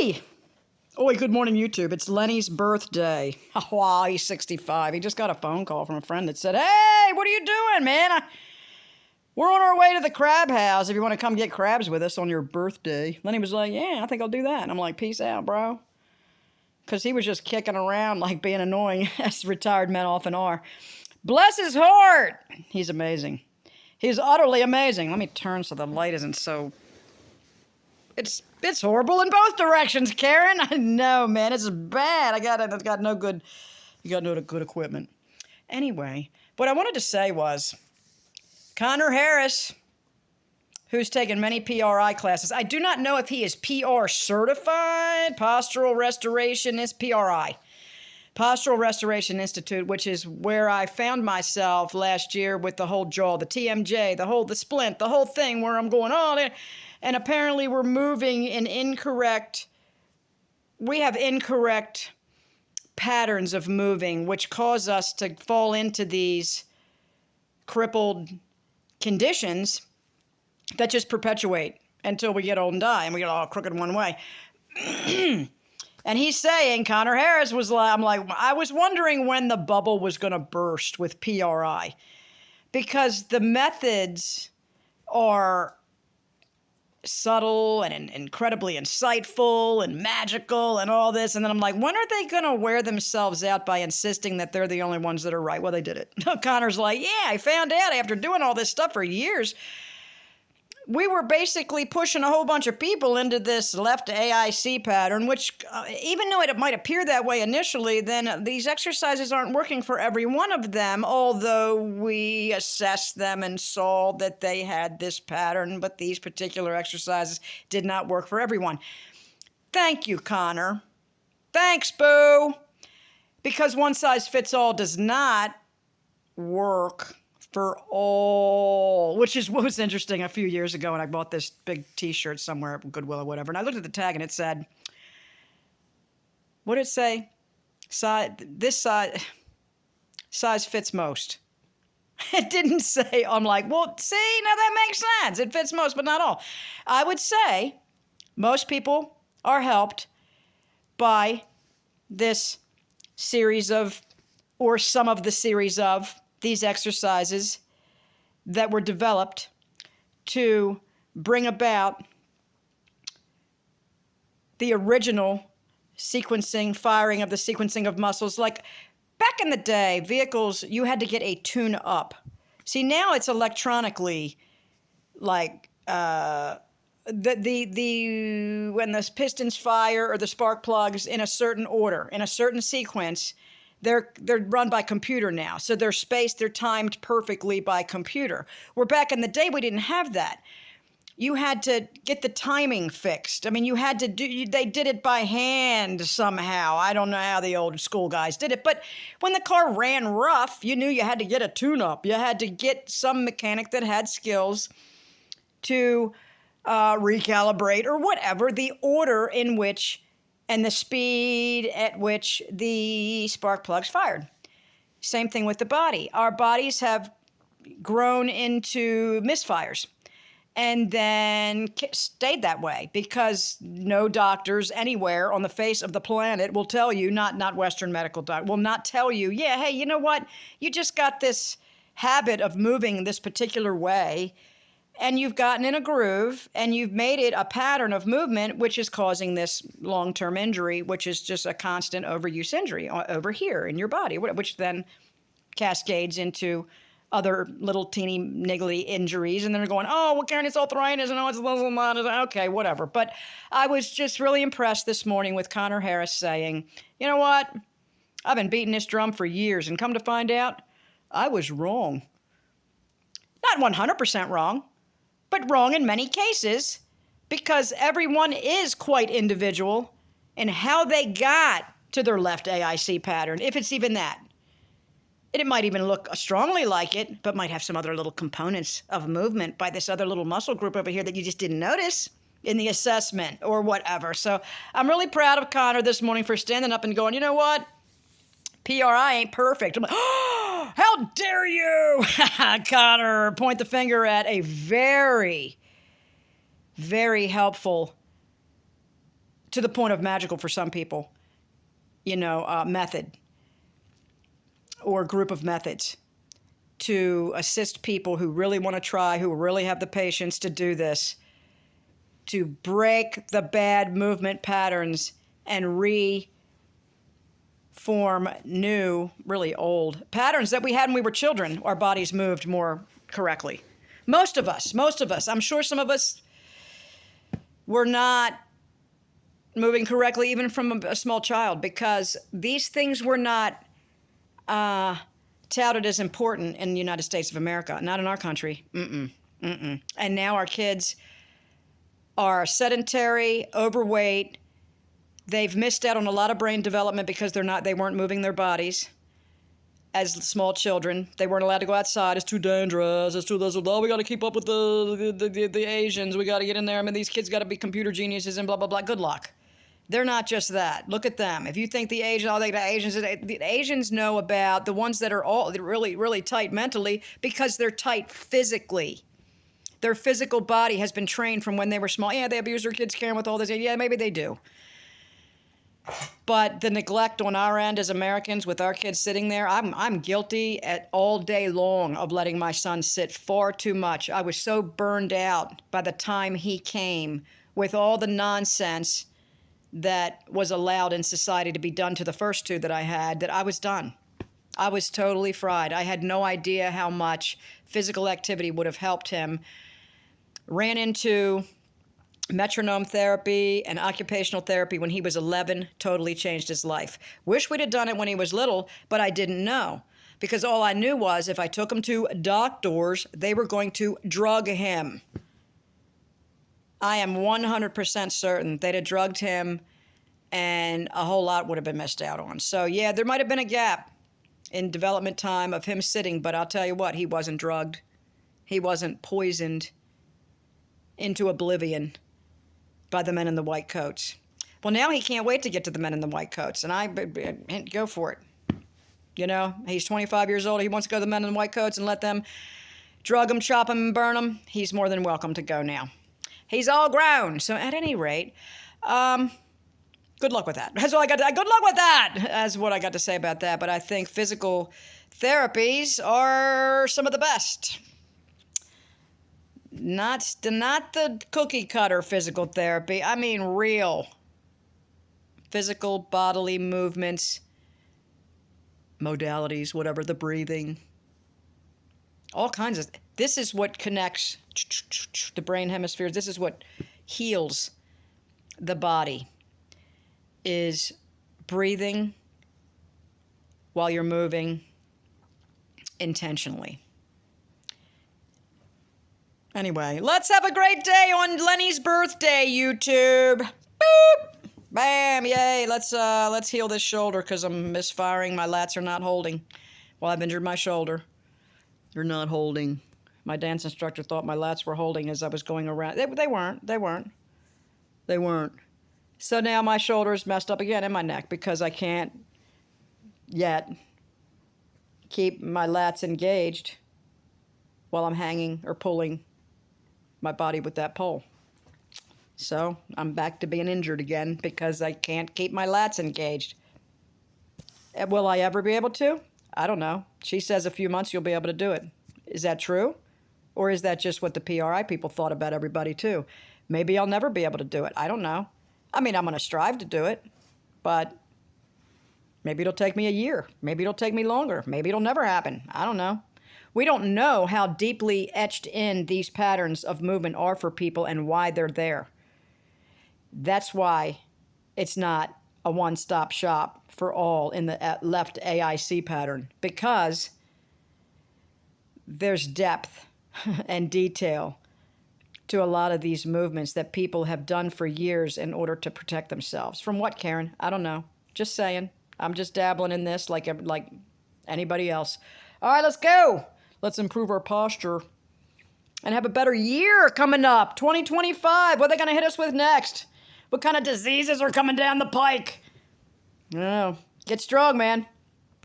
Oi! Oi, good morning, YouTube. It's Lenny's birthday. Oh, wow, he's 65. He just got a phone call from a friend that said, "Hey, what are you doing, man? We're on our way to the crab house if you want to come get crabs with us on your birthday." Lenny was like, "Yeah, I think I'll do that." And I'm like, "Peace out, bro." Because he was just kicking around, like being annoying, as retired men often are. Bless his heart! He's amazing. He's utterly amazing. Let me turn so the light isn't so... It's horrible in both directions, Karen. I know, man. It's bad. I got no good equipment. Anyway, what I wanted to say was, Connor Harris, who's taken many PRI classes. I do not know if he is PR certified, Postural Restorationist, PRI. Postural Restoration Institute, which is where I found myself last year with the whole jaw, the TMJ, the splint, the whole thing where I'm going, oh, and apparently we're moving in incorrect patterns of moving, which cause us to fall into these crippled conditions that just perpetuate until we get old and die, and we get all crooked one way. And he's saying, Connor Harris was like, I was wondering when the bubble was going to burst with PRI, because the methods are subtle and incredibly insightful and magical and all this. And then I'm like, when are they going to wear themselves out by insisting that they're the only ones that are right? Well, they did it. Connor's like, yeah, I found out after doing all this stuff for years, we were basically pushing a whole bunch of people into this left AIC pattern, which even though it might appear that way initially, then these exercises aren't working for every one of them, although we assessed them and saw that they had this pattern, but these particular exercises did not work for everyone. Thank you, Connor. Thanks, boo. Because one size fits all does not work for all, which is what was interesting a few years ago when I bought this big t-shirt somewhere at Goodwill or whatever, and I looked at the tag and it said, what did it say? This size fits most. It didn't say, I'm like, well, see, now that makes sense. It fits most, but not all. I would say most people are helped by this series of, or some of the series of, these exercises that were developed to bring about the original firing of the sequencing of muscles. Like back in the day, vehicles, you had to get a tune-up. See, now it's electronically, like when the pistons fire or the spark plugs in a certain order, in a certain sequence, they're run by computer now. So they're spaced, they're timed perfectly by computer. Where back in the day, we didn't have that. You had to get the timing fixed. I mean, they did it by hand somehow. I don't know how the old school guys did it. But when the car ran rough, you knew you had to get a tune-up. You had to get some mechanic that had skills to recalibrate or whatever the order in which and the speed at which the spark plugs fired. Same thing with the body. Our bodies have grown into misfires and then stayed that way because no doctors anywhere on the face of the planet will tell you, not Western medical doctor, will not tell you, yeah, hey, you know what? You just got this habit of moving this particular way, and you've gotten in a groove, and you've made it a pattern of movement, which is causing this long-term injury, which is just a constant overuse injury over here in your body, which then cascades into other little teeny niggly injuries. And then they're going, oh, well, Karen, it's arthritis, and oh, it's okay, whatever. But I was just really impressed this morning with Connor Harris saying, you know what? I've been beating this drum for years, and come to find out, I was wrong. Not 100% wrong, but wrong in many cases, because everyone is quite individual in how they got to their left AIC pattern, if it's even that. It might even look strongly like it, but might have some other little components of movement by this other little muscle group over here that you just didn't notice in the assessment or whatever. So I'm really proud of Connor this morning for standing up and going, you know what? PRI ain't perfect. I'm like, oh, how dare you, Connor, point the finger at a very, very helpful to the point of magical for some people, method or group of methods to assist people who really want to try, who really have the patience to do this, to break the bad movement patterns and reform new, really old patterns that we had when we were children. Our bodies moved more correctly. Most of us. I'm sure some of us were not moving correctly even from a small child, because these things were not touted as important in the United States of America, not in our country. And now our kids are sedentary, overweight. They've missed out on a lot of brain development because they weren't moving their bodies as small children. They weren't allowed to go outside. It's too dangerous. It's too this. Oh, we got to keep up with the Asians. We got to get in there. I mean, these kids got to be computer geniuses and blah, blah, blah. Good luck. They're not just that. Look at them. If you think the Asians know about the ones that are all really, really tight mentally because they're tight physically. Their physical body has been trained from when they were small. Yeah, they abuse their kids, caring with all this. Yeah, maybe they do. But the neglect on our end as Americans with our kids sitting there, I'm guilty all day long of letting my son sit far too much. I was so burned out by the time he came with all the nonsense that was allowed in society to be done to the first two that I had, that I was done. I was totally fried. I had no idea how much physical activity would have helped him. Ran into metronome therapy and occupational therapy when he was 11, totally changed his life. Wish we'd have done it when he was little, but I didn't know. Because all I knew was if I took him to doctors, they were going to drug him. I am 100% certain they'd have drugged him and a whole lot would have been missed out on. So yeah, there might have been a gap in development time of him sitting, but I'll tell you what, he wasn't drugged. He wasn't poisoned into oblivion by the men in the white coats. Well, now he can't wait to get to the men in the white coats, and I go for it. He's 25 years old. He wants to go to the men in the white coats and let them drug him, chop him, and burn him. He's more than welcome to go now. He's all grown. So at any rate, good luck with that. That's all I got. Good luck with that. That's what I got to say about that. But I think physical therapies are some of the best. Not the cookie cutter physical therapy. I mean real physical bodily movements, modalities, whatever, the breathing, all kinds of. This is what connects the brain hemispheres. This is what heals the body, is breathing while you're moving intentionally. Anyway, let's have a great day on Lenny's birthday, YouTube. Boop! Bam! Yay! Let's heal this shoulder because I'm misfiring. My lats are not holding. Well, I've injured my shoulder. They're not holding. My dance instructor thought my lats were holding as I was going around. They weren't. So now my shoulder's messed up again in my neck because I can't yet keep my lats engaged while I'm hanging or pulling my body with that pole. So I'm back to being injured again because I can't keep my lats engaged. Will I ever be able to? I don't know. She says a few months you'll be able to do it. Is that true? Or is that just what the PRI people thought about everybody too? Maybe I'll never be able to do it. I don't know. I mean, I'm going to strive to do it, but maybe it'll take me a year. Maybe it'll take me longer. Maybe it'll never happen. I don't know. We don't know how deeply etched in these patterns of movement are for people and why they're there. That's why it's not a one-stop shop for all in the left AIC pattern, because there's depth and detail to a lot of these movements that people have done for years in order to protect themselves. From what, Karen? I don't know. Just saying. I'm just dabbling in this like anybody else. All right, let's go. Let's improve our posture and have a better year coming up. 2025. What are they going to hit us with next? What kind of diseases are coming down the pike? Oh, get strong, man.